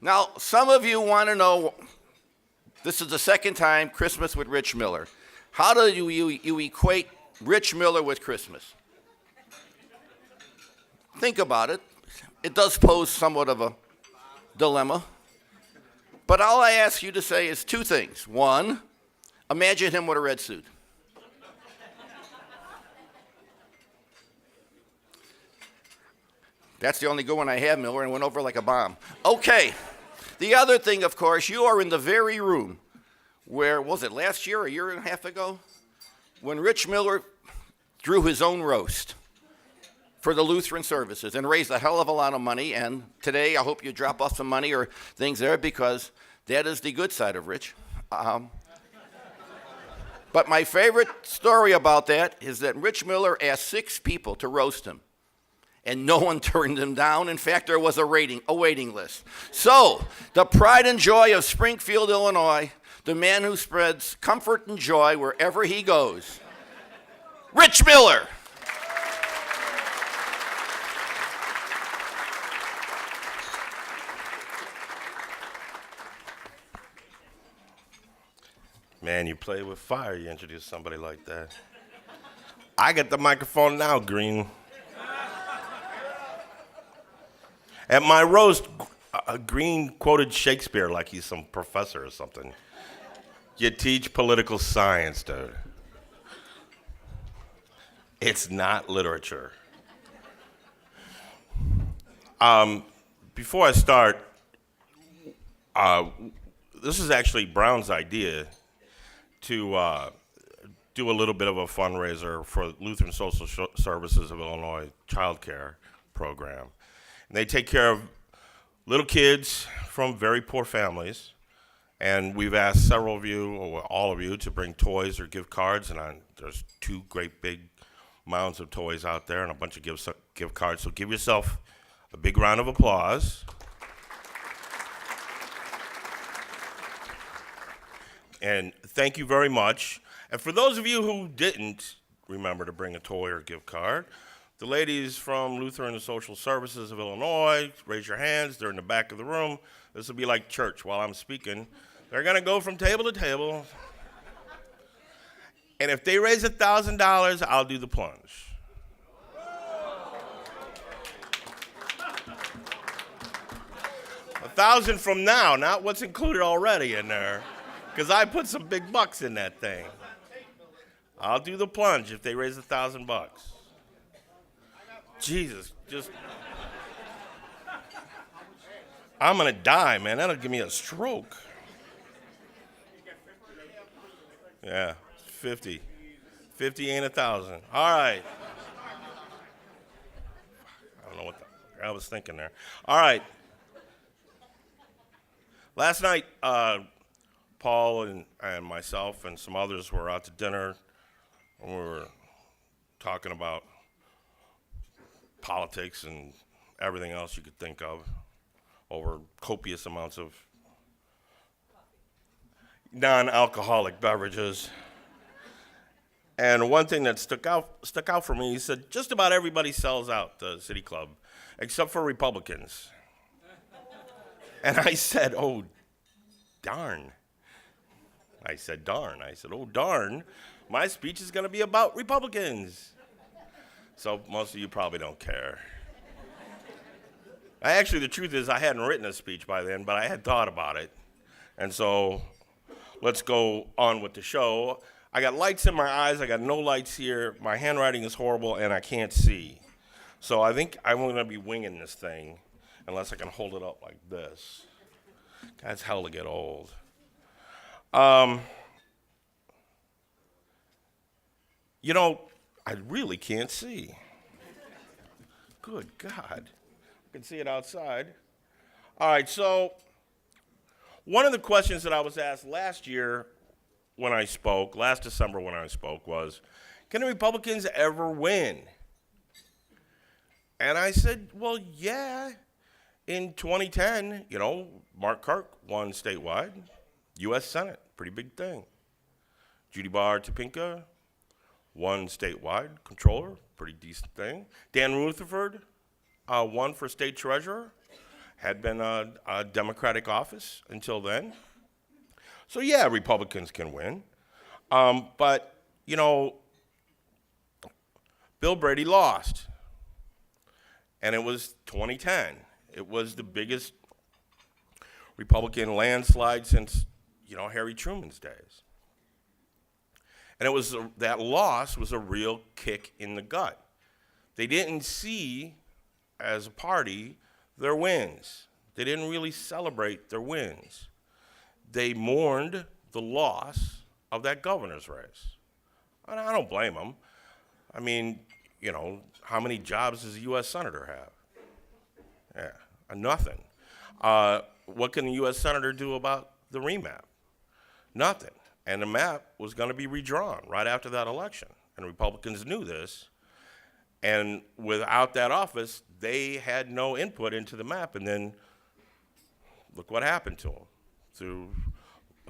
Now, some of you want to know, this is the second time Christmas with Rich Miller. How do you equate Rich Miller with Christmas? Think about it. It does pose somewhat of a dilemma. But all I ask you to say is two things. One, imagine him with a red suit. That's the only good one I have, Miller, and went over like a bomb. Okay. The other thing, of course, you are in the very room where, was it last year, a year and a half ago, when Rich Miller drew his own roast for the Lutheran services and raised a hell of a lot of money. And today, I hope you drop off some money or things there because that is the good side of Rich. But my favorite story about that is that Rich Miller asked 6 people to roast him. And no one turned him down. In fact, there was a waiting list. So, the pride and joy of Springfield, Illinois, the man who spreads comfort and joy wherever he goes, Rich Miller. Man, you play with fire, you introduce somebody like that. I get the microphone now, Green. At my roast, Green quoted Shakespeare like he's some professor or something. You teach political science, dude. It's not literature. Before I start, this is actually Brown's idea to do a little bit of a fundraiser for Lutheran Social Services of Illinois child care program. And they take care of little kids from very poor families. And we've asked several of you, or all of you, to bring toys or gift cards. And there's 2 great big mounds of toys out there and a bunch of gift cards. So give yourself a big round of applause. And thank you very much. And for those of you who didn't remember to bring a toy or gift card, the ladies from Lutheran Social Services of Illinois, raise your hands. They're in the back of the room. This will be like church while I'm speaking. They're going to go from table to table. And if they raise $1,000, I'll do the plunge. $1,000 from now, not what's included already in there, because I put some big bucks in that thing. I'll do the plunge if they raise $1,000. Jesus, I'm gonna die, man. That'll give me a stroke. Yeah, 50. 50 ain't 1,000. All right. I don't know what I was thinking there. All right. Last night, Paul and myself and some others were out to dinner, and we were talking about politics and everything else you could think of over copious amounts of non-alcoholic beverages. And one thing that stuck out for me, he said, just about everybody sells out the City Club, except for Republicans. And I said, oh, darn. I said, darn. I said, oh, darn. My speech is going to be about Republicans. So most of you probably don't care. Actually, the truth is I hadn't written a speech by then, but I had thought about it. And so let's go on with the show. I got lights in my eyes. I got no lights here. My handwriting is horrible, and I can't see. So I think I'm going to be winging this thing unless I can hold it up like this. That's hell to get old. You know, I really can't see. Good God. I can see it outside. All right, so one of the questions that I was asked last December when I spoke, was, can the Republicans ever win? And I said, well, yeah. In 2010, Mark Kirk won statewide, U.S. Senate, pretty big thing. Judy Barr Topinka won statewide, controller, pretty decent thing. Dan Rutherford won for state treasurer. had been a Democratic office until then. So yeah, Republicans can win. But, you know, Bill Brady lost. And it was 2010. It was the biggest Republican landslide since, you know, Harry Truman's days. And it was that loss was a real kick in the gut. They didn't see, as a party, their wins. They didn't really celebrate their wins. They mourned the loss of that governor's race. And I don't blame them. I mean, you know, how many jobs does a U.S. senator have? Yeah, nothing. What can the U.S. senator do about the remap? Nothing. And the map was going to be redrawn right after that election. And Republicans knew this. And without that office, they had no input into the map. And then look what happened to them. Through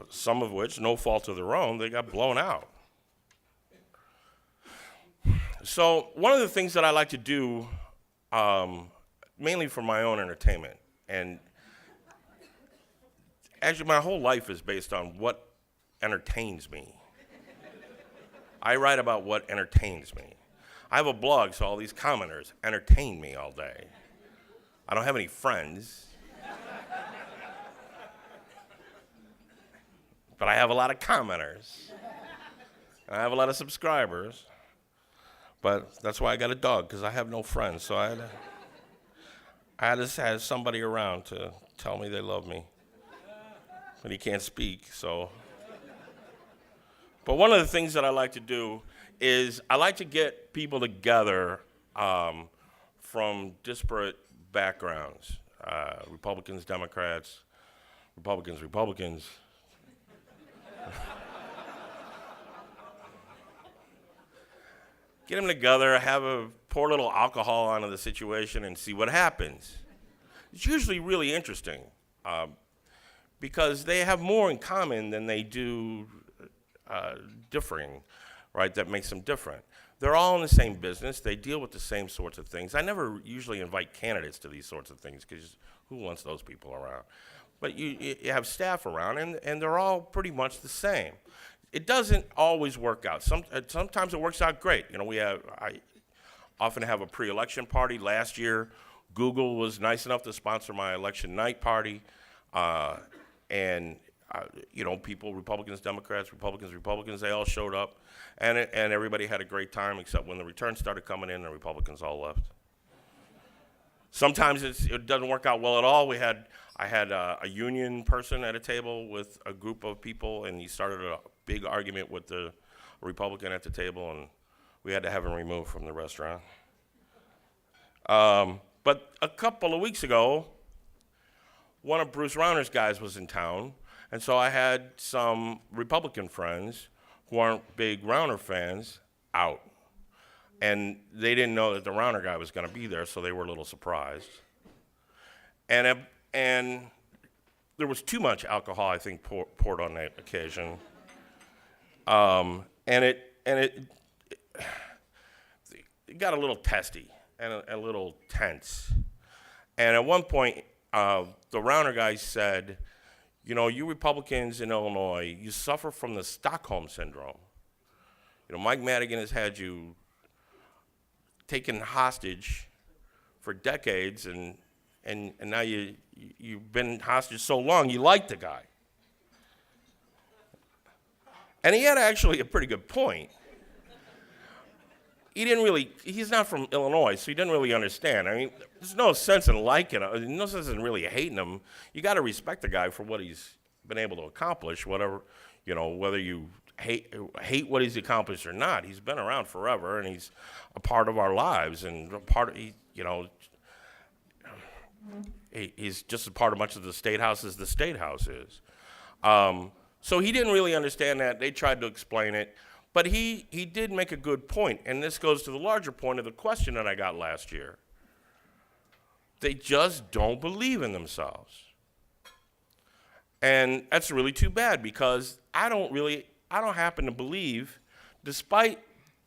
some of which, no fault of their own, they got blown out. So one of the things that I like to do, mainly for my own entertainment, and actually my whole life is based on what entertains me. I write about what entertains me. I have a blog, so all these commenters entertain me all day. I don't have any friends, but I have a lot of commenters, and I have a lot of subscribers. But that's why I got a dog, because I have no friends. So I had to have somebody around to tell me they love me. But he can't speak, so. But one of the things that I like to do is I like to get people together from disparate backgrounds. Republicans, Democrats, Republicans. Get them together, have pour a little alcohol onto the situation and see what happens. It's usually really interesting because they have more in common than they do differing, right? That makes them different. They're all in the same business. They deal with the same sorts of things. I never usually invite candidates to these sorts of things because who wants those people around? But you have staff around, and they're all pretty much the same. It doesn't always work out. Sometimes it works out great. You know, I often have a pre-election party. Last year, Google was nice enough to sponsor my election night party, you know, people, Republicans, Democrats, Republicans, they all showed up, and everybody had a great time except when the returns started coming in, the Republicans all left. Sometimes it doesn't work out well at all. I had a union person at a table with a group of people, and he started a big argument with the Republican at the table, and we had to have him removed from the restaurant. But a couple of weeks ago, one of Bruce Rauner's guys was in town, and so I had some Republican friends who aren't big Rauner fans out. And they didn't know that the Rauner guy was going to be there, so they were a little surprised. And there was too much alcohol, I think, poured on that occasion. And it got a little testy and a little tense. And at one point, the Rauner guy said, you know, you Republicans in Illinois, you suffer from the Stockholm Syndrome. You know, Mike Madigan has had you taken hostage for decades, and now you've been hostage so long, you like the guy. And he had actually a pretty good point. He's not from Illinois, so he didn't really understand. I mean, there's no sense in liking him, no sense in really hating him. You got to respect the guy for what he's been able to accomplish, whatever, you know, whether you hate what he's accomplished or not. He's been around forever, and he's a part of our lives, and a part of, you know, he's just a part of much of the State House as the State House is. So he didn't really understand that. They tried to explain it. But he did make a good point, and this goes to the larger point of the question that I got last year. They just don't believe in themselves. And that's really too bad, because I don't happen to believe, despite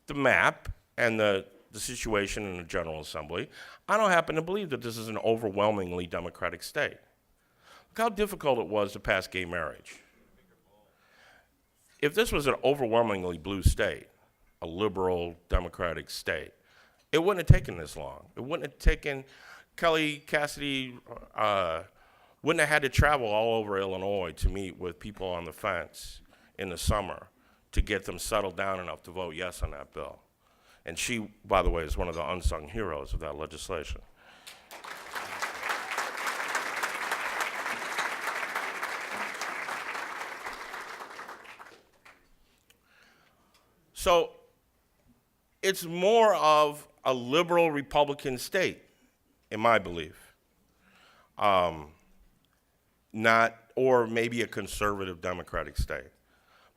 the map and the the situation in the General Assembly, I don't happen to believe that this is an overwhelmingly Democratic state. Look how difficult it was to pass gay marriage. If this was an overwhelmingly blue state, a liberal Democratic state, it wouldn't have taken this long. It wouldn't have taken, Kelly Cassidy wouldn't have had to travel all over Illinois to meet with people on the fence in the summer to get them settled down enough to vote yes on that bill. And she, by the way, is one of the unsung heroes of that legislation. So it's more of a liberal Republican state, in my belief, not, or maybe a conservative Democratic state.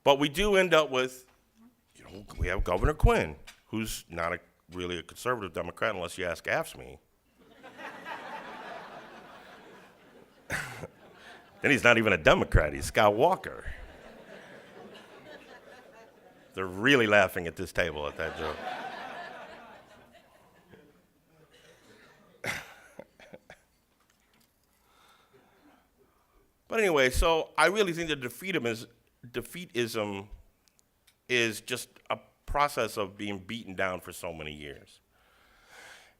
But we do end up with, we have Governor Quinn, who's not really a conservative Democrat unless you ask AFSCME. Then he's not even a Democrat, he's Scott Walker. They're really laughing at this table at that joke. But anyway, so I really think that defeatism is just a process of being beaten down for so many years.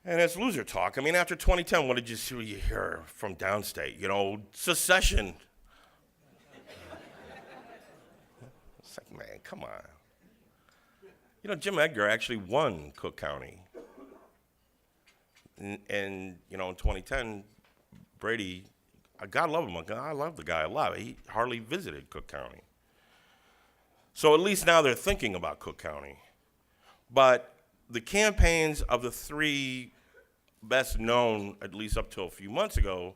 And it's loser talk. I mean, after 2010, what did you hear from downstate? Secession. It's like, man, come on. Jim Edgar actually won Cook County. And in 2010, Brady, God love him. I love the guy a lot. He hardly visited Cook County. So at least now they're thinking about Cook County. But the campaigns of the three best known, at least up till a few months ago,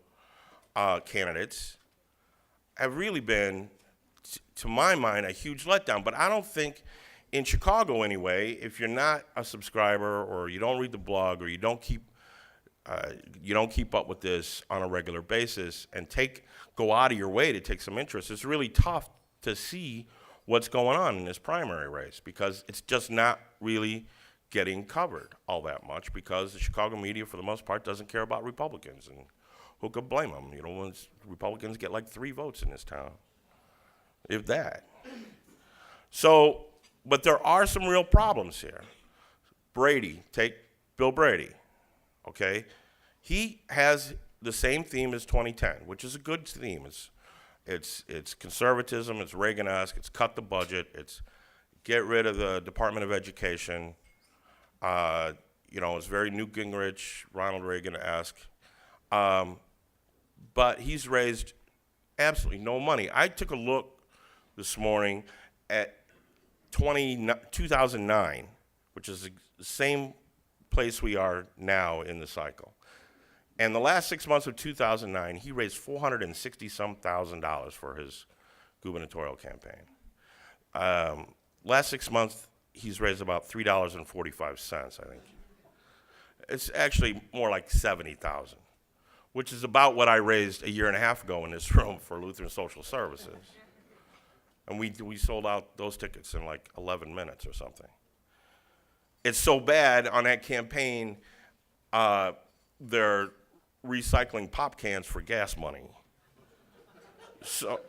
candidates have really been, to my mind, a huge letdown. But I don't think, in Chicago anyway, if you're not a subscriber or you don't read the blog or you don't keep up with this on a regular basis and go out of your way to take some interest, it's really tough to see what's going on in this primary race because it's just not really getting covered all that much because the Chicago media, for the most part, doesn't care about Republicans. And who could blame them? When Republicans get like 3 votes in this town, if that. So, but there are some real problems here. Brady, take Bill Brady, okay? He has the same theme as 2010, which is a good theme. It's conservatism, it's Reagan-esque, it's cut the budget, it's get rid of the Department of Education. It's very Newt Gingrich, Ronald Reagan-esque. But he's raised absolutely no money. I took a look this morning at 2009, which is the same place we are now in the cycle. And the last 6 months of 2009, he raised $460-some-thousand for his gubernatorial campaign. Last 6 months, he's raised about $3.45, I think. It's actually more like $70,000, which is about what I raised a year and a half ago in this room for Lutheran Social Services. And we sold out those tickets in like 11 minutes or something. It's so bad on that campaign, they're recycling pop cans for gas money. So,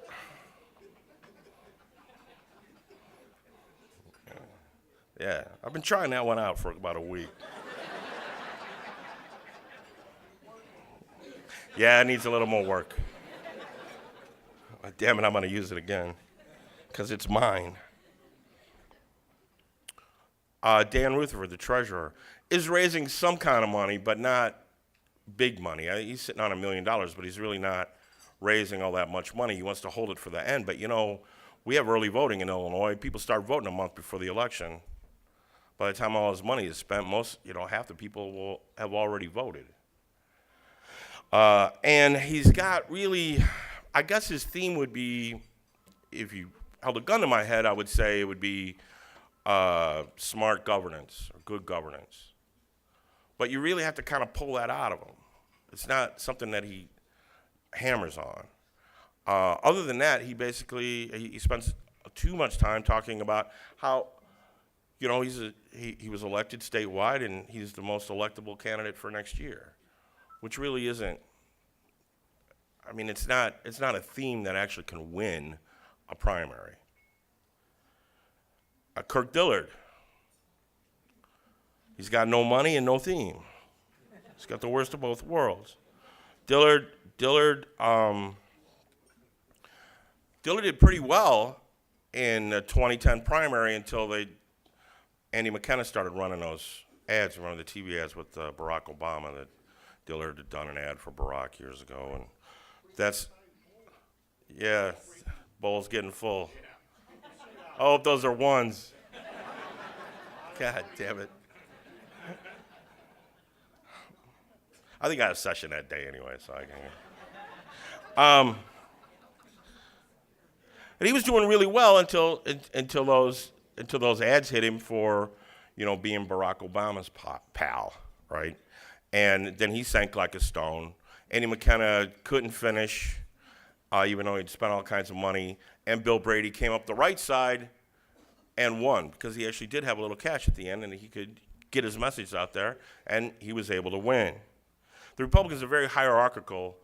yeah, I've been trying that one out for about a week. Yeah, it needs a little more work. Damn it, I'm gonna use it again, because it's mine. Dan Rutherford, the treasurer, is raising some kind of money, but not big money. He's sitting on $1 million, but he's really not raising all that much money. He wants to hold it for the end. But, we have early voting in Illinois. People start voting a month before the election. By the time all his money is spent, half the people will have already voted. And he's got really, I guess his theme would be, if you held a gun to my head, I would say it would be smart governance or good governance. But you really have to kind of pull that out of him. It's not something that he hammers on. Other than that, he spends too much time talking about how you know, he was elected statewide, and he's the most electable candidate for next year, which really isn't. I mean, it's not a theme that actually can win a primary. Kirk Dillard. He's got no money and no theme. He's got the worst of both worlds. Dillard did pretty well in the 2010 primary until Andy McKenna started running those ads, running the TV ads with Barack Obama. That Dillard had done an ad for Barack years ago, and yeah, bowl's getting full. I hope those are ones. God damn it. I think I have a session that day anyway, so I can. And he was doing really well until those ads hit him for, you know, being Barack Obama's pal, right? And then he sank like a stone. Andy McKenna couldn't finish, even though he'd spent all kinds of money. And Bill Brady came up the right side and won, because he actually did have a little cash at the end, and he could get his message out there, and he was able to win. The Republicans are very hierarchical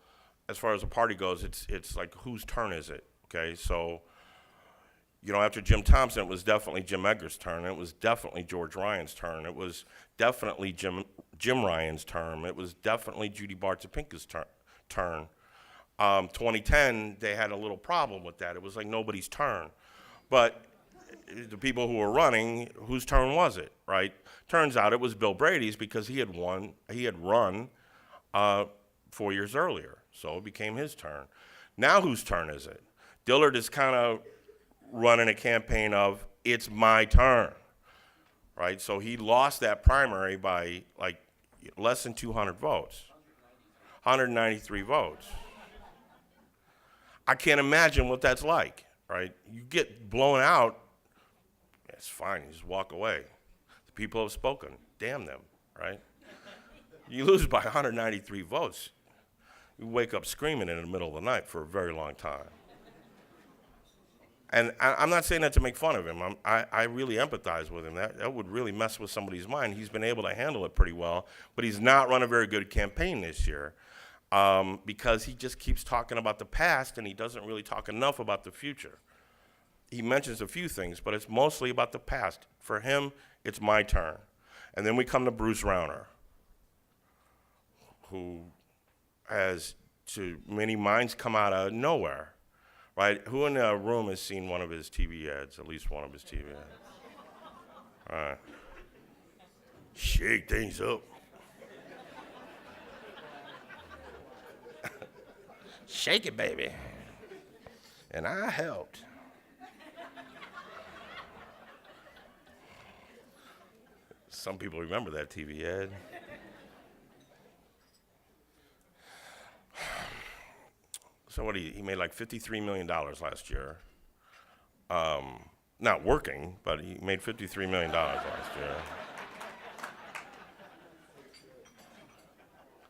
as far as the party goes. It's like, whose turn is it? Okay, so, you know, after Jim Thompson, it was definitely Jim Edgar's turn. It was definitely George Ryan's turn. It was definitely Jim Ryan's term. It was definitely Judy Bartopinka's turn. 2010, they had a little problem with that. It was like nobody's turn. But the people who were running, whose turn was it, right? Turns out it was Bill Brady's, because he had run 4 years earlier, so it became his turn. Now whose turn is it? Dillard is kind of running a campaign of, it's my turn, right? So he lost that primary by like less than 200 votes, 193 votes. I can't imagine what that's like, right? You get blown out, it's fine, you just walk away. The people have spoken, damn them, right? You lose by 193 votes. You wake up screaming in the middle of the night for a very long time. And I'm not saying that to make fun of him. I really empathize with him. That would really mess with somebody's mind. He's been able to handle it pretty well, but he's not run a very good campaign this year, because he just keeps talking about the past, and he doesn't really talk enough about the future. He mentions a few things, but it's mostly about the past. For him, it's my turn. And then we come to Bruce Rauner, who has, to many minds, come out of nowhere, right? Who in the room has seen one of his TV ads, at least one of his TV ads? All right. Shake things up. Shake it, baby. And I helped. Some people remember that TV ad. So what, he made like $53 million last year. Not working, but he made $53 million last year.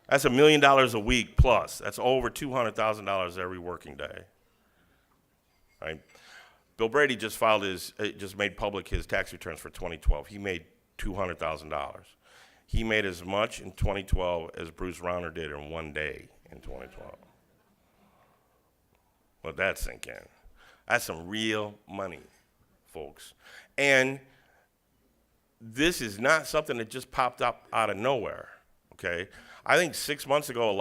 That's $1 million a week plus. That's over $200,000 every working day, right? Bill Brady just made public his tax returns for 2012. He made $200,000. He made as much in 2012 as Bruce Rauner did in one day in 2012. Let that sink in. That's some real money, folks. And this is not something that just popped up out of nowhere, okay? I think 6 months ago,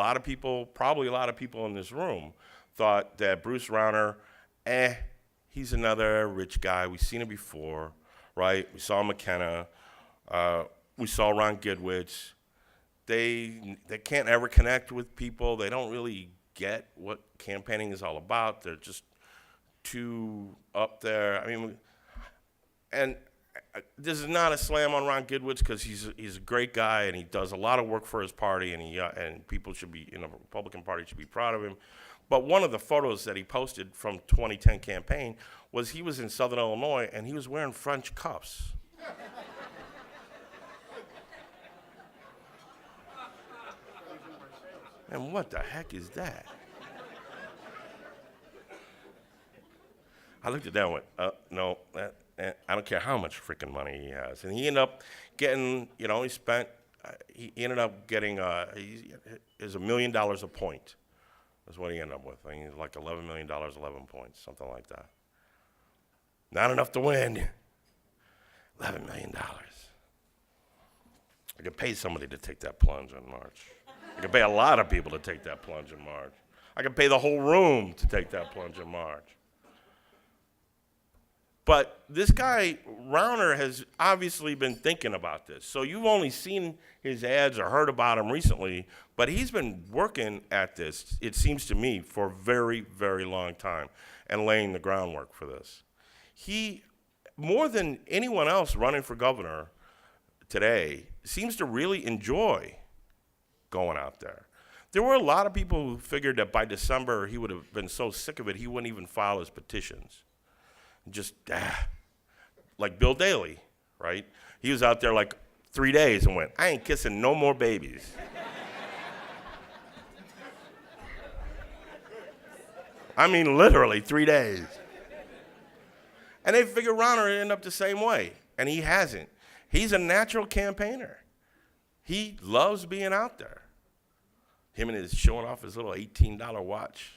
probably a lot of people in this room, thought that Bruce Rauner, he's another rich guy. We've seen it before, right? We saw McKenna. We saw Ron Goodwitz. They can't ever connect with people. They don't really get what campaigning is all about. They're just too up there. I mean, and this is not a slam on Ron Goodwitz, because he's a great guy and he does a lot of work for his party, and and people should be in the Republican Party should be proud of him. But one of the photos that he posted from 2010 campaign was he was in Southern Illinois and he was wearing French cuffs. And what the heck is that? I looked at that and went, no, I don't care how much freaking money he has. And he ended up getting, he ended up getting, is $1 million a point. That's what he ended up with. I think it's like $11 million, 11 points, something like that. Not enough to win. $11 million. I could pay somebody to take that plunge in March. I could pay a lot of people to take that plunge in March. I could pay the whole room to take that plunge in March. But this guy, Rauner, has obviously been thinking about this. So you've only seen his ads or heard about him recently, but he's been working at this, it seems to me, for a very, very long time and laying the groundwork for this. He, more than anyone else running for governor today, seems to really enjoy going out there. There were a lot of people who figured that by December he would have been so sick of it he wouldn't even file his petitions. Just, like Bill Daley, right? He was out there like 3 days and went, I ain't kissing no more babies. I mean, literally 3 days. And they figured Rauner would end up the same way, and he hasn't. He's a natural campaigner. He loves being out there. Him and his showing off his little $18 watch.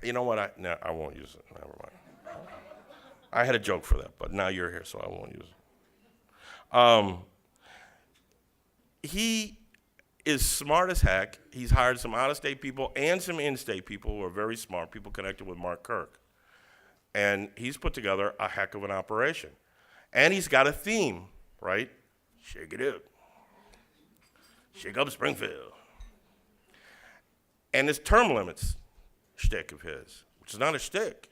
You know what? I won't use it. Never mind. I had a joke for that, but now you're here, so I won't use it. He is smart as heck. He's hired some out-of-state people and some in-state people who are very smart, people connected with Mark Kirk. And he's put together a heck of an operation. And he's got a theme, right? Shake it up. Shake up Springfield. And his term limits shtick of his, which is not a shtick.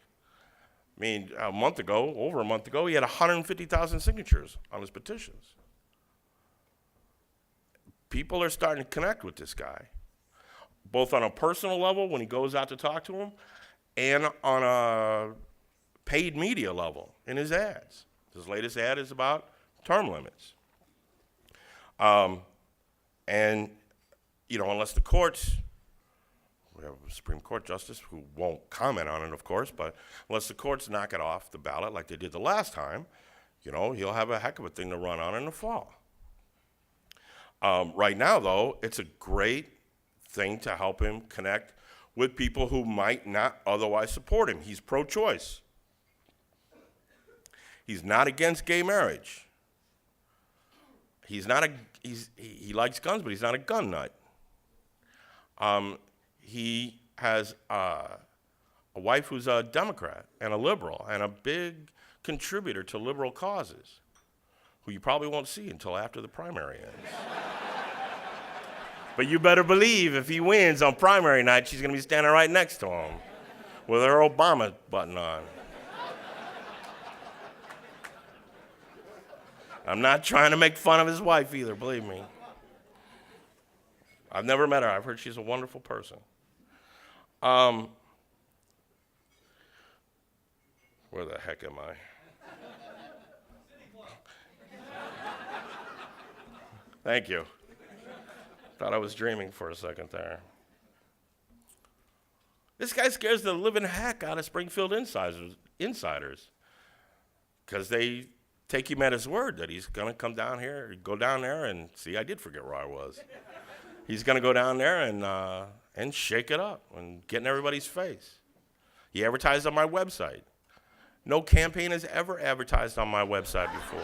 I mean, over a month ago, he had 150,000 signatures on his petitions. People are starting to connect with this guy, both on a personal level when he goes out to talk to them, and on a paid media level in his ads. His latest ad is about term limits. And, unless the courts, we have a Supreme Court justice who won't comment on it, of course, but unless the courts knock it off the ballot like they did the last time, he'll have a heck of a thing to run on in the fall. Right now, though, it's a great thing to help him connect with people who might not otherwise support him. He's pro-choice. He's not against gay marriage. He likes guns, but he's not a gun nut. He has a wife who's a Democrat and a liberal and a big contributor to liberal causes, who you probably won't see until after the primary ends. But you better believe if he wins on primary night, she's going to be standing right next to him with her Obama button on. I'm not trying to make fun of his wife either, believe me. I've never met her. I've heard she's a wonderful person. Where the heck am I? Thank you. Thought I was dreaming for a second there. This guy scares the living heck out of Springfield insiders because they take him at his word that he's going to go down there and see, I did forget where I was. He's going to go down there and shake it up and get in everybody's face. He advertised on my website. No campaign has ever advertised on my website before.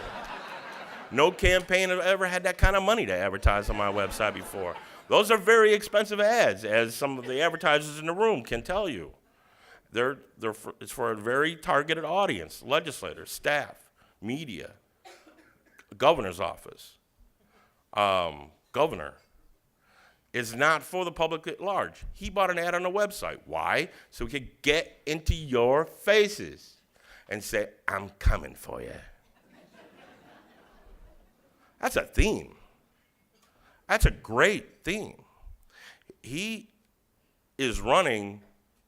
No campaign has ever had that kind of money to advertise on my website before. Those are very expensive ads, as some of the advertisers in the room can tell you. It's for a very targeted audience: legislators, staff, media, governor's office, governor. It's not for the public at large. He bought an ad on the website. Why? So he could get into your faces and say, I'm coming for you. That's a theme. That's a great theme. He is running,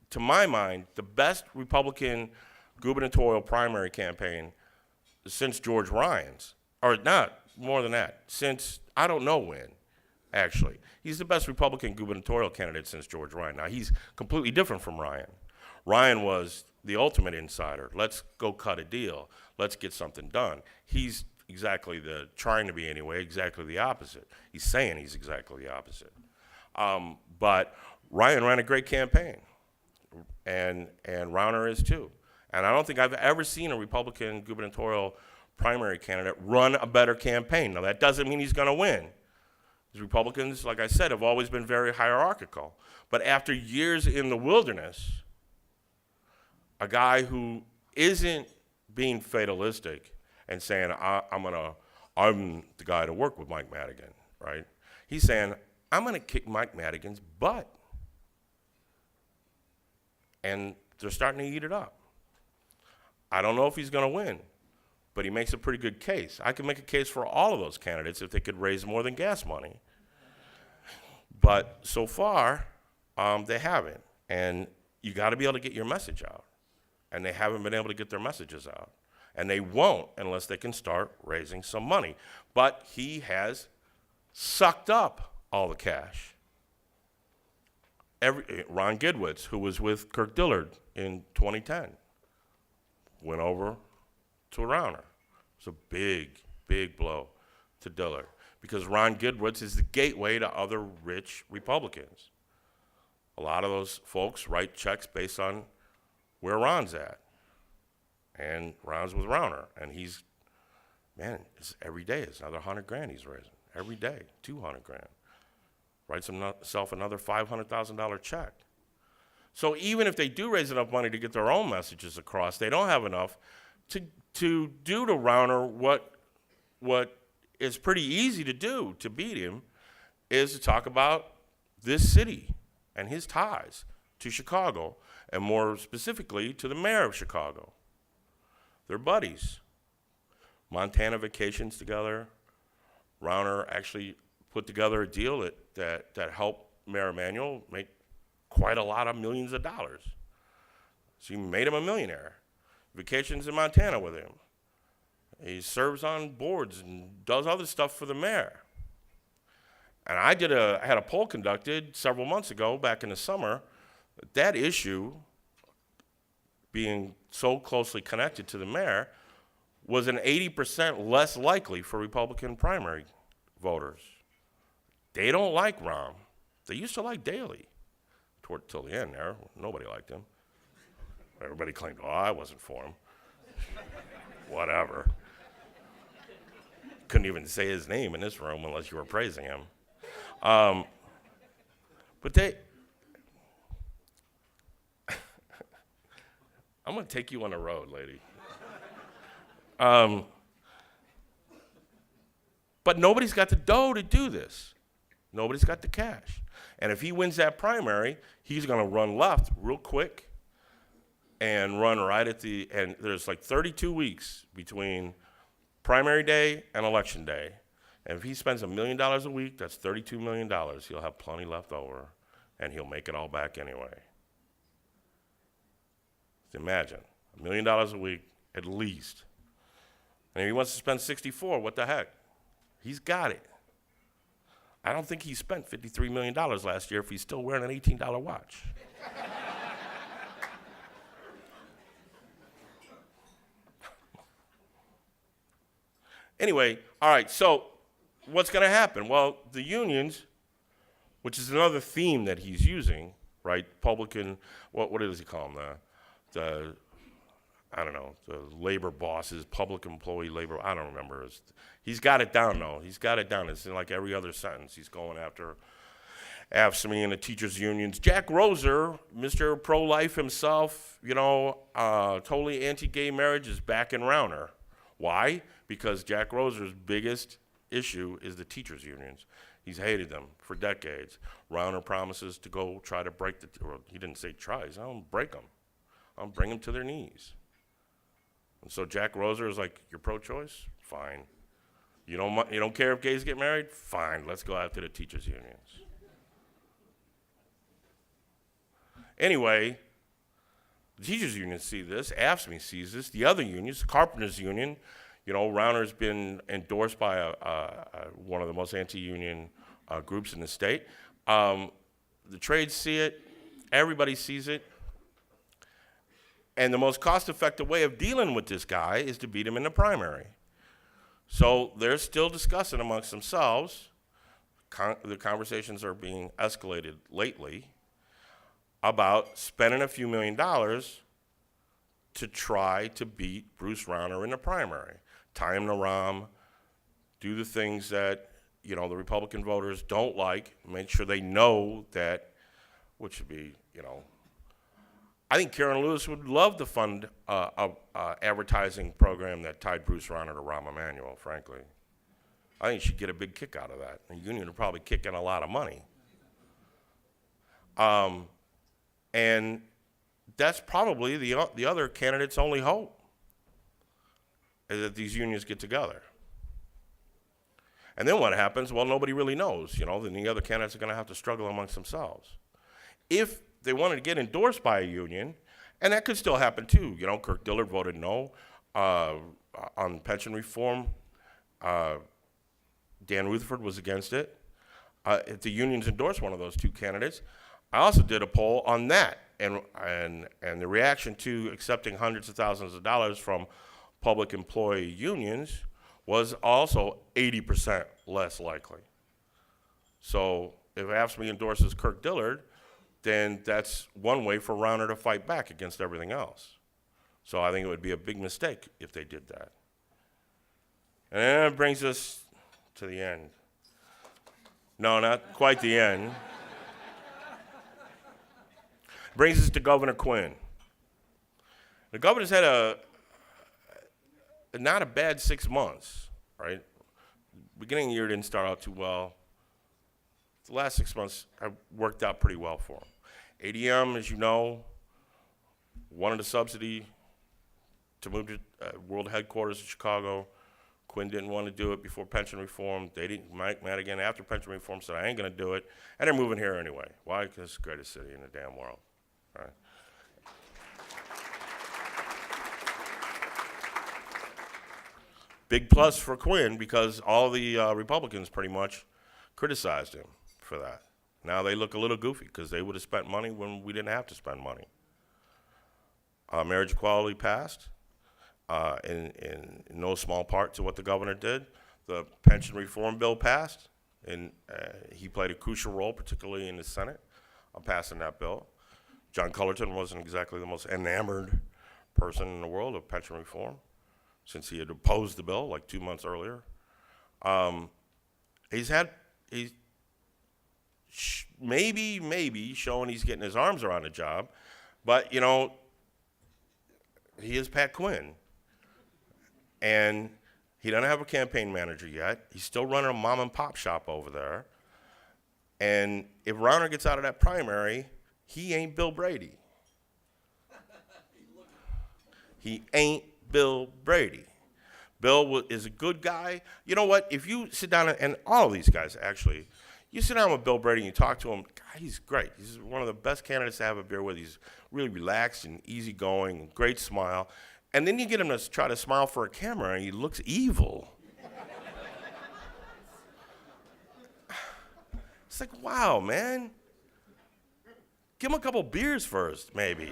to my mind, the best Republican gubernatorial primary campaign since George Ryan's. Or not, more than that, since I don't know when, actually. He's the best Republican gubernatorial candidate since George Ryan. Now, he's completely different from Ryan. Ryan was the ultimate insider. Let's go cut a deal. Let's get something done. He's trying to be anyway, exactly the opposite. He's saying he's exactly the opposite. But Ryan ran a great campaign, and Rauner is too. And I don't think I've ever seen a Republican gubernatorial primary candidate run a better campaign. Now, that doesn't mean he's going to win. The Republicans, like I said, have always been very hierarchical. But after years in the wilderness, a guy who isn't being fatalistic and saying, I'm the guy to work with Mike Madigan, right? He's saying, I'm going to kick Mike Madigan's butt. And they're starting to eat it up. I don't know if he's going to win, but he makes a pretty good case. I can make a case for all of those candidates if they could raise more than gas money. But so far, they haven't. And you got to be able to get your message out. And they haven't been able to get their messages out. And they won't unless they can start raising some money. But he has sucked up all the cash. Ron Gidwitz, who was with Kirk Dillard in 2010, went over to Rauner. It's a big, big blow to Dillard because Ron Gidwitz is the gateway to other rich Republicans. A lot of those folks write checks based on where Ron's at. And Ron's with Rauner. And he's, it's every day it's another $100,000 he's raising. Every day, $200,000. Writes himself another $500,000 check. So even if they do raise enough money to get their own messages across, they don't have enough to do to Rauner what is pretty easy to do to beat him, is to talk about this city and his ties to Chicago, and more specifically to the mayor of Chicago. They're buddies. Montana vacations together. Rauner actually put together a deal that helped Mayor Emanuel make quite a lot of millions of dollars. So he made him a millionaire. Vacations in Montana with him. He serves on boards and does other stuff for the mayor. And I had a poll conducted several months ago, back in the summer, that issue being so closely connected to the mayor was an 80% less likely for Republican primary voters. They don't like Rahm. They used to like Daley. Till the end there, nobody liked him. Everybody claimed, I wasn't for him. Whatever. Couldn't even say his name in this room unless you were praising him. But I'm going to take you on the road, lady. But nobody's got the dough to do this. Nobody's got the cash. And if he wins that primary, he's going to run left real quick and run right at and there's like 32 weeks between primary day and election day. And if he spends $1 million a week, that's $32 million. He'll have plenty left over, and he'll make it all back anyway. Just imagine, $1 million a week at least. And if he wants to spend 64, what the heck? He's got it. I don't think he spent $53 million last year if he's still wearing an $18 watch. Anyway, all right, so what's going to happen? Well, the unions, which is another theme that he's using, right? Republican, what does he call them? I don't know, the labor bosses, public employee labor, I don't remember. He's got it down, though. He's got it down. It's in like every other sentence. He's going after AFSCME and the teachers' unions. Jack Roser, Mr. Pro-Life himself, totally anti-gay marriage, is back in Rauner. Why? Because Jack Roser's biggest issue is the teachers' unions. He's hated them for decades. Rauner promises to go try to break he didn't say try, he said, I'll break them. I'll bring them to their knees. And so Jack Roser is like, you're pro-choice? Fine. You don't care if gays get married? Fine, let's go after the teachers' unions. Anyway, the teachers' unions see this, AFSCME sees this, the other unions, the carpenters' union, Rauner's been endorsed by one of the most anti-union groups in the state. The trades see it. Everybody sees it. And the most cost-effective way of dealing with this guy is to beat him in the primary. So they're still discussing amongst themselves. The conversations are being escalated lately about spending a few $1,000,000 to try to beat Bruce Rauner in the primary. Tie him to Rahm, do the things that, the Republican voters don't like, make sure they know that, which would be, I think Karen Lewis would love to fund a advertising program that tied Bruce Rauner to Rahm Emanuel, frankly. I think she'd get a big kick out of that. The union would probably kick in a lot of money. And that's probably the other candidate's only hope, is that these unions get together. And then what happens? Well, nobody really knows. Then the other candidates are going to have to struggle amongst themselves. If they wanted to get endorsed by a union, and that could still happen too. Kirk Dillard voted no on pension reform. Dan Rutherford was against it. If the unions endorsed one of those two candidates, I also did a poll on that, and the reaction to accepting hundreds of thousands of dollars from public employee unions was also 80% less likely. So if AFSCME endorses Kirk Dillard, then that's one way for Rauner to fight back against everything else. So I think it would be a big mistake if they did that. And then it brings us to the end. No, not quite the end. Brings us to Governor Quinn. The governor's had not a bad 6 months, right? Beginning of the year didn't start out too well. The last 6 months have worked out pretty well for him. ADM, as you know, wanted a subsidy to move to world headquarters in Chicago. Quinn didn't want to do it before pension reform. Mike Madigan, after pension reform, said, I ain't going to do it. And they're moving here anyway. Why? Because it's the greatest city in the damn world. Right? Big plus for Quinn, because all the Republicans pretty much criticized him for that. Now they look a little goofy because they would have spent money when we didn't have to spend money. Marriage equality passed. In no small part to what the governor did. The pension reform bill passed, and he played a crucial role, particularly in the Senate, passing that bill. John Cullerton wasn't exactly the most enamored person in the world of pension reform, since he had opposed the bill like 2 months earlier. He's maybe showing he's getting his arms around the job, but he is Pat Quinn. And he doesn't have a campaign manager yet. He's still running a mom and pop shop over there. And if Rauner gets out of that primary, he ain't Bill Brady. He ain't Bill Brady. Bill is a good guy. You know what? If you sit down, and all of these guys actually, you sit down with Bill Brady and you talk to him, God, he's great. He's one of the best candidates to have a beer with. He's really relaxed and easygoing, great smile. And then you get him to try to smile for a camera, and he looks evil. It's like, wow, man. Give him a couple beers first, maybe.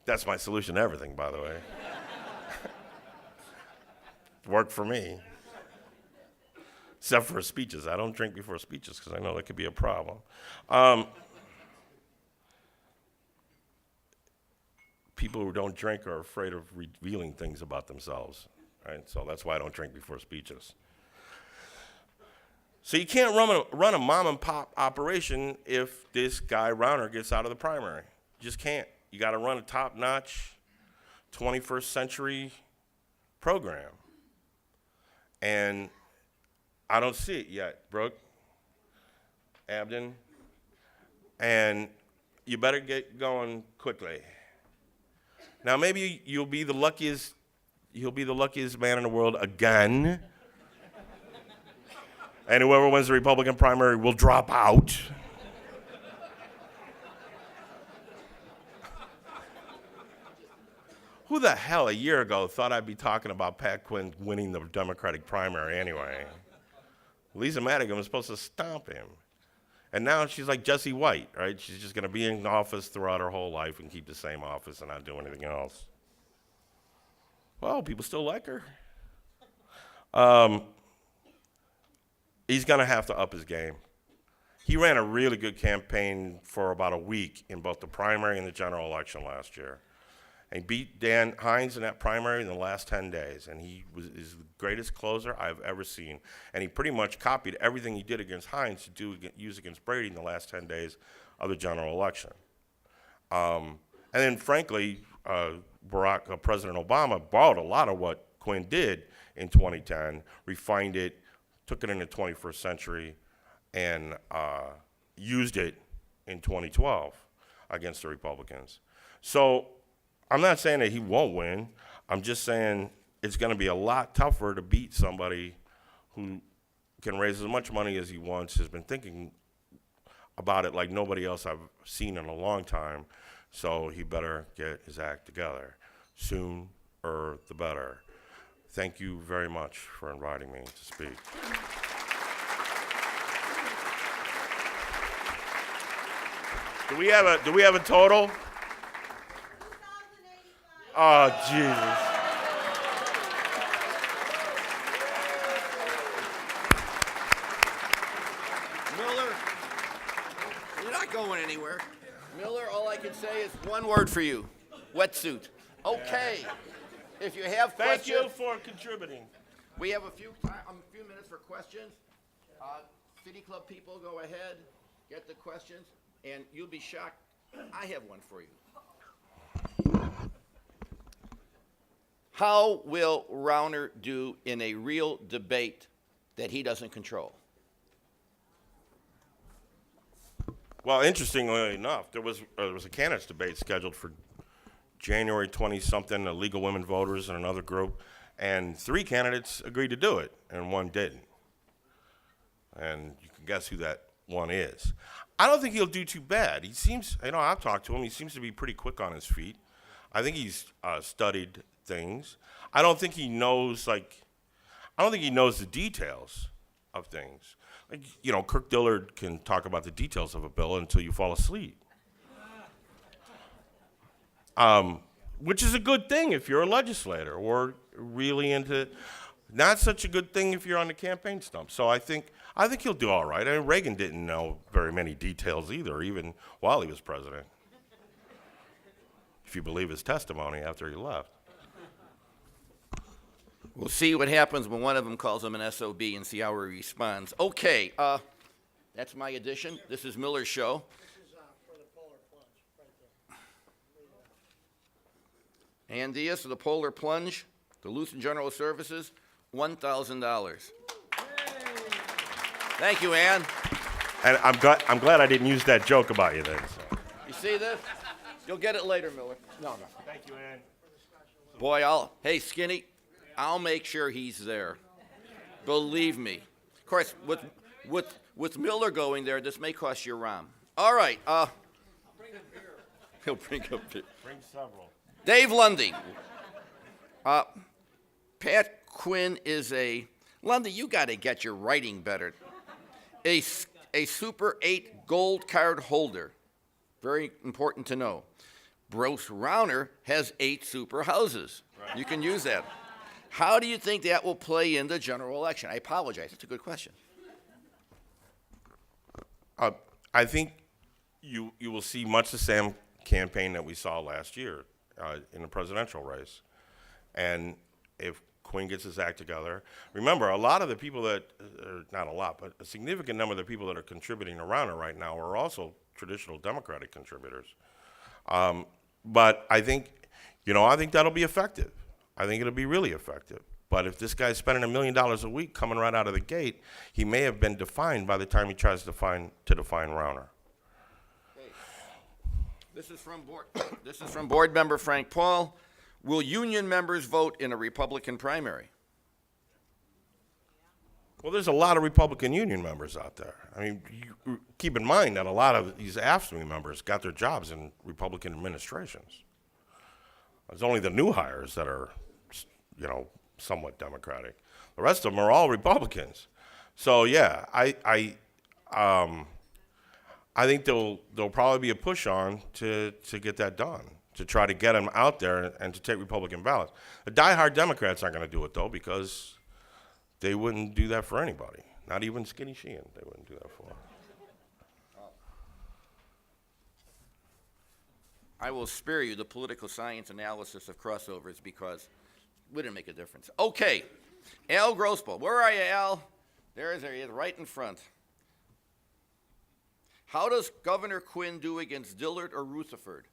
That's my solution to everything, by the way. Worked for me. Except for speeches. I don't drink before speeches because I know that could be a problem. People who don't drink are afraid of revealing things about themselves, right? So that's why I don't drink before speeches. So you can't run a mom and pop operation if this guy Rauner gets out of the primary. You just can't. You got to run a top-notch 21st century program. And I don't see it yet, Brooke, Abden. And you better get going quickly. Now maybe he'll be the luckiest man in the world again. And whoever wins the Republican primary will drop out. Who the hell a year ago thought I'd be talking about Pat Quinn winning the Democratic primary anyway? Lisa Madigan was supposed to stomp him. And now she's like Jesse White, right? She's just going to be in office throughout her whole life and keep the same office and not do anything else. Well, people still like her. He's going to have to up his game. He ran a really good campaign for about a week in both the primary and the general election last year. And he beat Dan Hines in that primary in the last 10 days. And he is the greatest closer I've ever seen. And he pretty much copied everything he did against Hines to use against Brady in the last 10 days of the general election. And then, frankly, President Obama borrowed a lot of what Quinn did in 2010, refined it, took it in the 21st century, and used it in 2012 against the Republicans. So I'm not saying that he won't win. I'm just saying it's going to be a lot tougher to beat somebody who can raise as much money as he wants, has been thinking about it like nobody else I've seen in a long time. So he better get his act together. Sooner the better. Thank you very much for inviting me to speak. Do we have a total? Oh, Jesus. Miller, you're not going anywhere. Miller, all I can say is one word for you. Wetsuit. Okay. If you have Thank questions. you for contributing. We have a few minutes for questions. City Club people, go ahead, get the questions, and you'll be shocked. I have one for you. How will Rauner do in a real debate that he doesn't control? Well, interestingly enough, there was a candidates debate scheduled for January 20-something, the League of Women Voters and another group, and 3 candidates agreed to do it, and 1 didn't. And you can guess who that one is. I don't think he'll do too bad. He seems, I've talked to him, he seems to be pretty quick on his feet. I think he's studied things. I don't think he knows the details of things. Like, Kirk Dillard can talk about the details of a bill until you fall asleep. Which is a good thing if you're a legislator or really into, not such a good thing if you're on the campaign stump. So I think he'll do all right. I mean, Reagan didn't know very many details either, even while he was president, if you believe his testimony after he left. We'll see what happens when one of them calls him an SOB and see how he responds. Okay, that's my addition. This is Miller's show. This is for the Polar Plunge, right there. Ann Diaz for the Polar Plunge, the Lutheran General Services, $1,000. Thank you, Ann. And I'm glad I didn't use that joke about you then. So. You see this? You'll get it later, Miller. No. Thank you, Ann. Boy, hey, Skinny, I'll make sure he's there. Believe me. Of course, with Miller going there, this may cost you a ROM. All right. He'll bring up beer. Bring several. Dave Lundy. Pat Quinn is Lundy, you got to get your writing better. A Super 8 gold card holder. Very important to know. Bruce Rauner has 8 super houses. Right. You can use that. How do you think that will play in the general election? I apologize. It's a good question. I think you will see much the same campaign that we saw last year in the presidential race. And if Quinn gets his act together, remember, a lot of the people that, not a lot, but a significant number of the people that are contributing to Rauner right now are also traditional Democratic contributors. But I think that'll be effective. I think it'll be really effective. But if this guy's spending $1 million a week coming right out of the gate, he may have been defined by the time he tries to define Rauner. Okay. This is from board member Frank Paul. Will union members vote in a Republican primary? Well, there's a lot of Republican union members out there. I mean, you keep in mind that a lot of these AFSCME members got their jobs in Republican administrations. It's only the new hires that are, somewhat Democratic. The rest of them are all Republicans. So yeah, I think there'll probably be a push on to get that done, to try to get them out there and to take Republican ballots. The diehard Democrats aren't going to do it though, because they wouldn't do that for anybody. Not even Skinny Sheehan, they wouldn't do that for. I will spare you the political science analysis of crossovers because it wouldn't make a difference. Okay, Al Grossbull. Where are you, Al? There he is, right in front. How does Governor Quinn do against Dillard or Rutherford?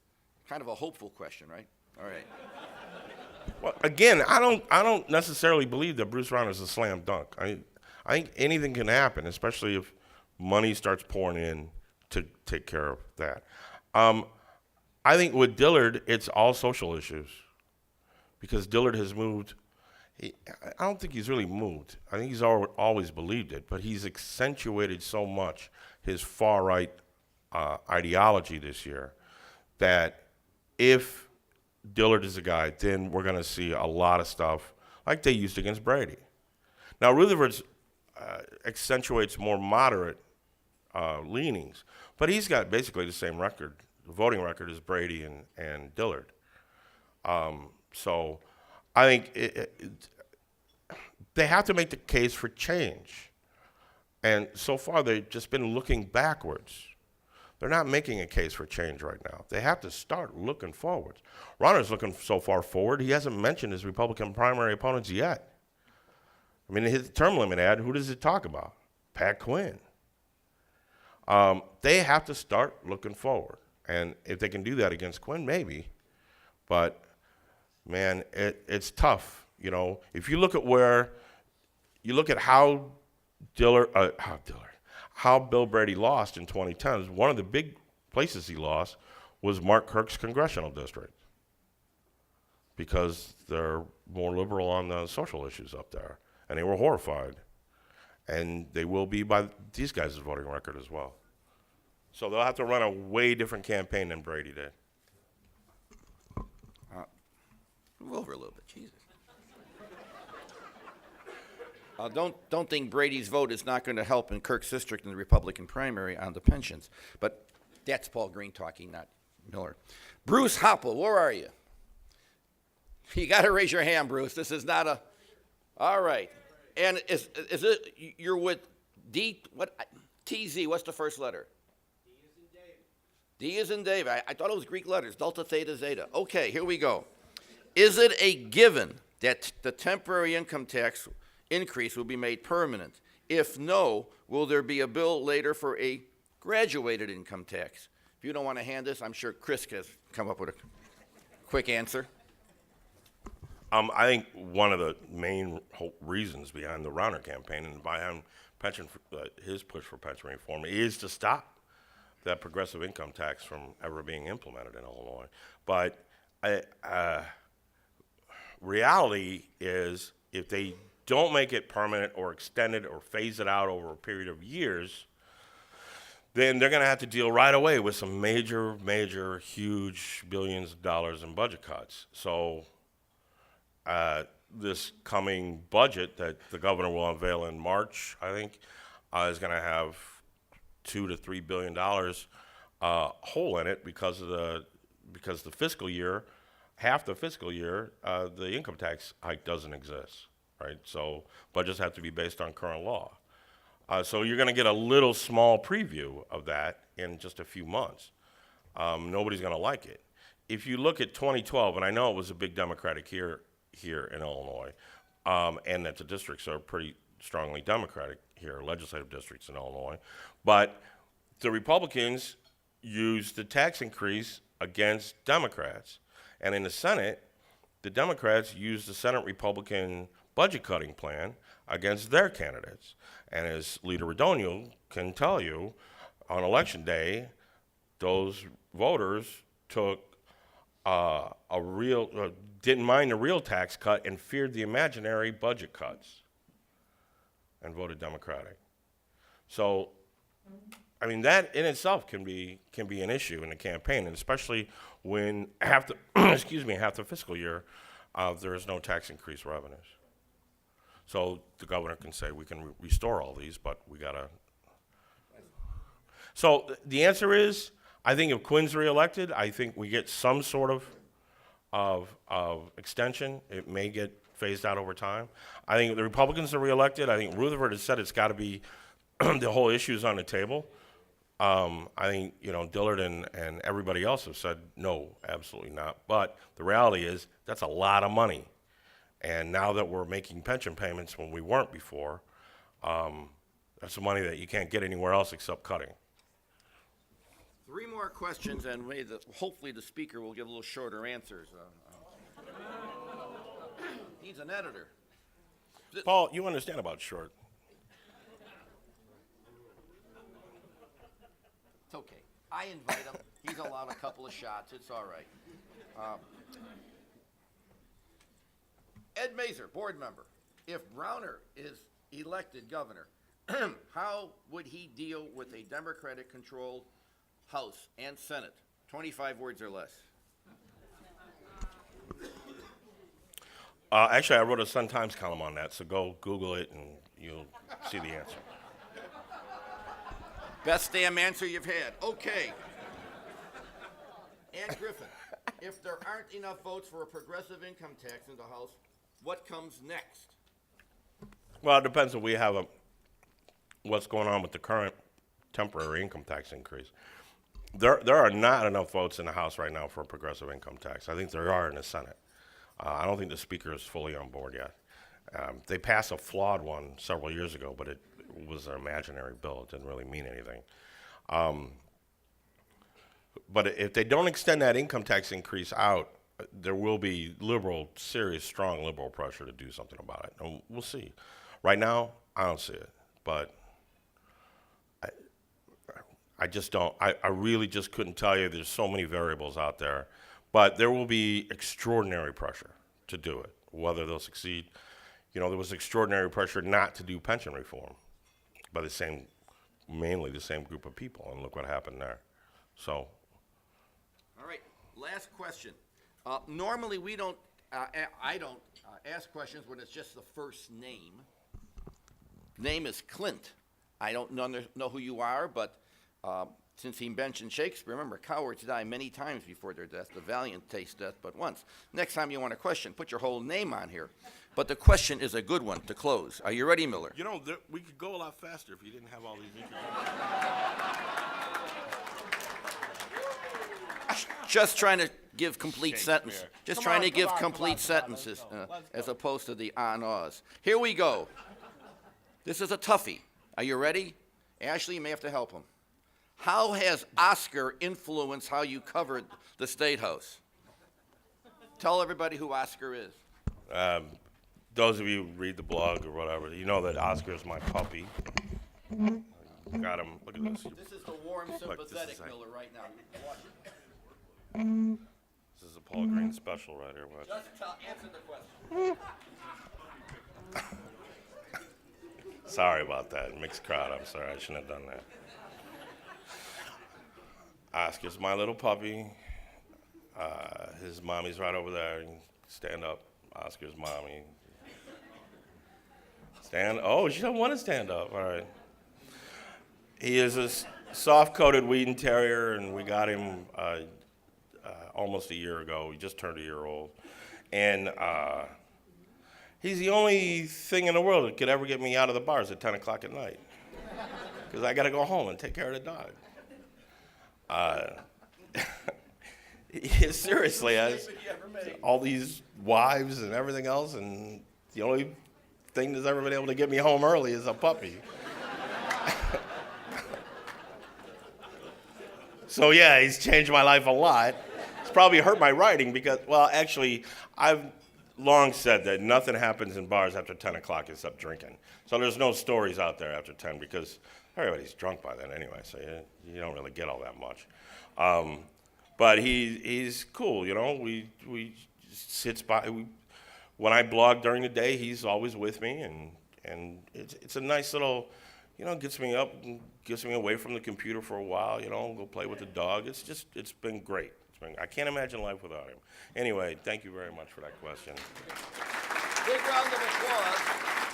Kind of a hopeful question, right? All right. Well, again, I don't necessarily believe that Bruce Rauner is a slam dunk. I think anything can happen, especially if money starts pouring in to take care of that. I think with Dillard, it's all social issues, because Dillard has moved. I don't think he's really moved. I think he's always believed it, but he's accentuated so much his far-right ideology this year that if Dillard is a guy, then we're going to see a lot of stuff like they used against Brady. Now, Rutherford accentuates more moderate leanings, but he's got basically the same record, voting record, as Brady and Dillard. So I think they have to make the case for change. And so far, they've just been looking backwards. They're not making a case for change right now. They have to start looking forwards. Rauner's looking so far forward, he hasn't mentioned his Republican primary opponents yet. I mean, his term limit ad, who does it talk about? Pat Quinn. They have to start looking forward. And if they can do that against Quinn, maybe. But, man, it's tough. You know, if you look at how Bill Brady lost in 2010, one of the big places he lost was Mark Kirk's congressional district, because they're more liberal on the social issues up there, and they were horrified. And they will be by these guys' voting record as well. So they'll have to run a way different campaign than Brady did. Move over a little bit, Jesus. Don't think Brady's vote is not going to help in Kirk's district in the Republican primary on the pensions. But that's Paul Green talking, not Miller. Bruce Hoppel, where are you? You got to raise your hand, Bruce. This is not a. All right. And is it you're with D? What TZ? What's the first letter? D is in Dave. I thought it was Greek letters. Delta, theta, zeta. Okay, here we go. Is it a given that the temporary income tax increase will be made permanent? If no, will there be a bill later for a graduated income tax? If you don't want to hand this, I'm sure Chris has come up with a quick answer. I think one of the main reasons behind the Rauner campaign and behind his push for pension reform is to stop that progressive income tax from ever being implemented in Illinois. But reality is, if they don't make it permanent or extend it or phase it out over a period of years, then they're going to have to deal right away with some major, huge billions of dollars in budget cuts. So this coming budget that the governor will unveil in March, I think, is going to have $2 to $3 billion hole in it because the fiscal year, half the fiscal year, the income tax hike doesn't exist, right? So budgets have to be based on current law. So you're going to get a little small preview of that in just a few months. Nobody's going to like it. If you look at 2012, and I know it was a big Democratic year here in Illinois, and that the districts are pretty strongly Democratic here, legislative districts in Illinois, but the Republicans used the tax increase against Democrats. And in the Senate, the Democrats used the Senate Republican budget cutting plan against their candidates. And as Leader Radonio can tell you, on election day, those voters took didn't mind the real tax cut and feared the imaginary budget cuts and voted Democratic. So, I mean, that in itself can be an issue in the campaign, and especially when half the fiscal year there is no tax increase revenues. So the governor can say, we can restore all these, but we gotta. So the answer is, I think if Quinn's reelected, I think we get some sort of extension. It may get phased out over time. I think if the Republicans are reelected, I think Rutherford has said it's gotta be, the whole issue's on the table. I think, Dillard and everybody else have said, no, absolutely not. But the reality is, that's a lot of money. And now that we're making pension payments when we weren't before, that's money that you can't get anywhere else except cutting. 3 more questions, and hopefully the speaker will give a little shorter answers. He's an editor. Paul, you understand about short. It's okay. I invite him. He's allowed a couple of shots. It's all right. Ed Mazer, board member. If Browner is elected governor, how would he deal with a Democratic-controlled House and Senate? 25 words or less. Actually, I wrote a Sun-Times column on that, so go Google it and you'll see the answer. Best damn answer you've had. Okay. Ann Griffin, if there aren't enough votes for a progressive income tax in the House, what comes next? Well, it depends if we have what's going on with the current temporary income tax increase. There are not enough votes in the House right now for a progressive income tax. I think there are in the Senate. I don't think the Speaker is fully on board yet. They passed a flawed one several years ago, but it was an imaginary bill. It didn't really mean anything. But if they don't extend that income tax increase out, there will be serious, strong liberal pressure to do something about it. And we'll see. Right now, I don't see it. But I just don't. I really just couldn't tell you. There's so many variables out there. But there will be extraordinary pressure to do it. Whether they'll succeed, there was extraordinary pressure not to do pension reform by mainly the same group of people. And look what happened there. So. All right, last question. Normally, we don't, I don't ask questions when it's just the first name. Name is Clint. I don't know who you are, but since he mentioned Shakespeare, remember, cowards die many times before their death. The valiant taste death but once. Next time you want a question, put your whole name on here. But the question is a good one to close. Are you ready, Miller? We could go a lot faster if you didn't have all these issues. Just trying to give complete sentences. Shakespeare. Just trying to give complete sentences as opposed to the on-ahs. Here we go. This is a toughie. Are you ready? Ashley, you may have to help him. How has Oscar influenced how you covered the State House? Tell everybody who Oscar is. Those of you who read the blog or whatever, you know that Oscar is my puppy. Got him. Look at this. This is the warm, sympathetic is like- Miller right now. Watch it. This is a Paul Green special right here. Watch. Just answer the question. Sorry about that. Mixed crowd. I'm sorry. I shouldn't have done that. Oscar's my little puppy. His mommy's right over there. You can stand up. Oscar's mommy. Stand. Oh, she doesn't want to stand up. All right. He is a soft-coated Wheaton Terrier, and we got him almost a year ago. He just turned a year old. And he's the only thing in the world that could ever get me out of the bars at 10 o'clock at night. Because I got to go home and take care of the dog. He seriously has all these wives and everything else, and the only thing that's ever been able to get me home early is a puppy. So yeah, he's changed my life a lot. It's probably hurt my writing because, well, actually, I've long said that nothing happens in bars after 10 o'clock except drinking. So there's no stories out there after 10 because everybody's drunk by then anyway, so you don't really get all that much. But he's cool, We sits by. When I blog during the day, he's always with me, and it's a nice little, gets me up and gets me away from the computer for a while, go play with the dog. It's been great. I can't imagine life without him. Anyway, thank you very much for that question. Big round of applause.